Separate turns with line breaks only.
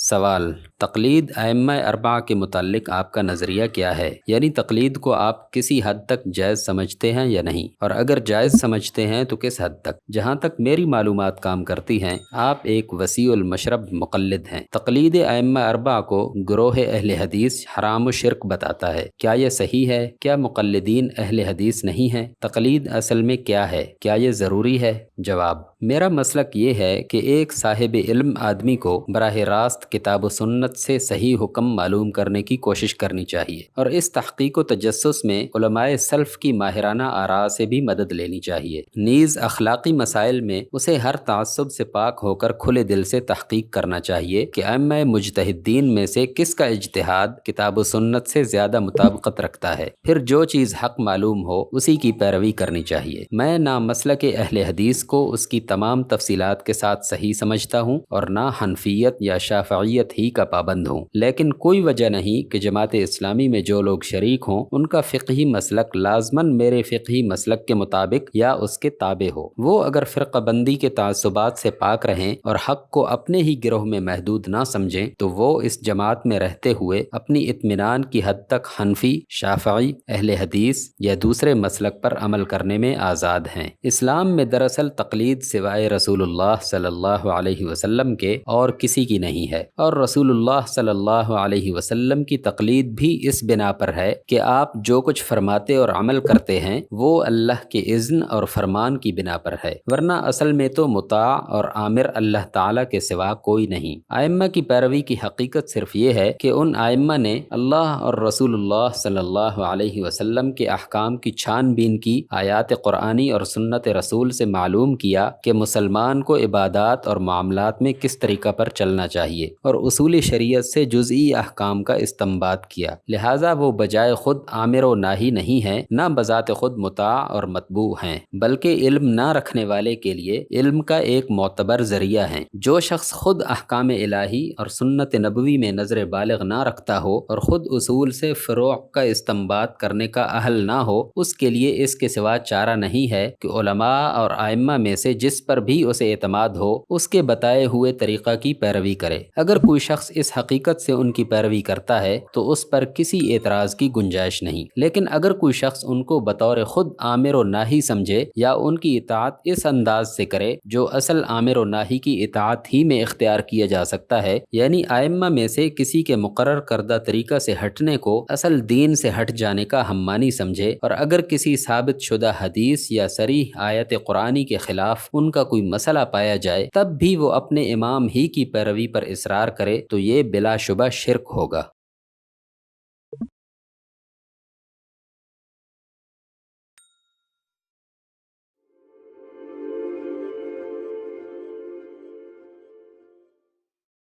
سوال: تقلید ائمہ اربعہ کے متعلق آپ کا نظریہ کیا ہے؟ یعنی تقلید کو آپ کسی حد تک جائز سمجھتے ہیں یا نہیں، اور اگر جائز سمجھتے ہیں تو کس حد تک؟ جہاں تک میری معلومات کام کرتی ہیں، آپ ایک وسیع المشرب مقلد ہیں۔ تقلید ائمہ اربعہ کو گروہ اہل حدیث حرام و شرک بتاتا ہے۔ کیا یہ صحیح ہے؟ کیا مقلدین اہل حدیث نہیں ہیں؟ تقلید اصل میں کیا ہے؟ کیا یہ ضروری ہے؟ جواب: میرا مسلک یہ ہے کہ ایک صاحب علم آدمی کو براہ راست کتاب و سنت سے صحیح حکم معلوم کرنے کی کوشش کرنی چاہیے، اور اس تحقیق و تجسس میں علماء سلف کی ماہرانہ آراء سے بھی مدد لینی چاہیے۔ نیز اخلاقی مسائل میں اسے ہر تعصب سے پاک ہو کر کھلے دل سے تحقیق کرنا چاہیے کہ ائمہ مجتہدین میں سے کس کا اجتہاد کتاب و سنت سے زیادہ مطابقت رکھتا ہے، پھر جو چیز حق معلوم ہو اسی کی پیروی کرنی چاہیے۔ میں نہ مسلک اہل حدیث کو اس کی تمام تفصیلات کے ساتھ صحیح سمجھتا ہوں اور نہ حنفیت یا شافعیت ہی کا پابند ہوں، لیکن کوئی وجہ نہیں کہ جماعت اسلامی میں جو لوگ شریک ہوں ان کا فقہی مسلک لازماً میرے فقہی مسلک کے مطابق یا اس کے تابع ہو۔ وہ اگر فرقہ بندی کے تعصبات سے پاک رہیں اور حق کو اپنے ہی گروہ میں محدود نہ سمجھیں تو وہ اس جماعت میں رہتے ہوئے اپنی اطمینان کی حد تک حنفی، شافعی، اہل حدیث یا دوسرے مسلک پر عمل کرنے میں آزاد ہیں۔ اسلام میں دراصل تقلید سوائے رسول اللہ صلی اللہ علیہ وسلم کے اور کسی کی نہیں ہے، اور رسول اللہ صلی اللہ علیہ وسلم کی تقلید بھی اس بنا پر ہے کہ آپ جو کچھ فرماتے اور عمل کرتے ہیں وہ اللہ کے اذن اور فرمان کی بنا پر ہے، ورنہ اصل میں تو مطاع اور آمر اللہ تعالیٰ کے سوا کوئی نہیں۔ ائمہ کی پیروی کی حقیقت صرف یہ ہے کہ ان ائمہ نے اللہ اور رسول اللہ صلی اللہ علیہ وسلم کے احکام کی چھان بین کی، آیات قرآنی اور سنت رسول سے معلوم کیا کہ مسلمان کو عبادات اور معاملات میں کس طریقہ پر چلنا چاہیے، اور اصول شریعت سے جزئی احکام کا استنباط کیا۔ لہٰذا وہ بجائے خود آمر و ناہی نہیں ہیں، نہ بذات خود مطاع اور متبوع ہیں، بلکہ علم نہ رکھنے والے کے لیے علم کا ایک معتبر ذریعہ ہیں۔ جو شخص خود احکام الہی اور سنت نبوی میں نظر بالغ نہ رکھتا ہو اور خود اصول سے فروع کا استنباط کرنے کا اہل نہ ہو، اس کے لیے اس کے سوا چارہ نہیں ہے کہ علماء اور ائمہ میں سے جس پر بھی اسے اعتماد ہو اس کے بتائے ہوئے طریقہ کی پیروی کرے۔ اگر کوئی شخص اس حقیقت سے ان کی پیروی کرتا ہے تو اس پر کسی اعتراض کی گنجائش نہیں، لیکن اگر کوئی شخص ان کو بطور خود آمر و ناہی سمجھے یا ان کی اطاعت اس انداز سے کرے جو اصل آمر و ناہی کی اطاعت ہی میں اختیار کیا جا سکتا ہے، یعنی ائمہ میں سے کسی کے مقرر کردہ طریقہ سے ہٹنے کو اصل دین سے ہٹ جانے کا ہم مانی سمجھے، اور اگر کسی ثابت شدہ حدیث یا صریح آیت قرآنی کے خلاف ان کا کوئی مسئلہ پایا جائے تب بھی وہ اپنے امام ہی کی پیروی پر اصرار کرے تو یہ بلا شبہ شرک ہوگا۔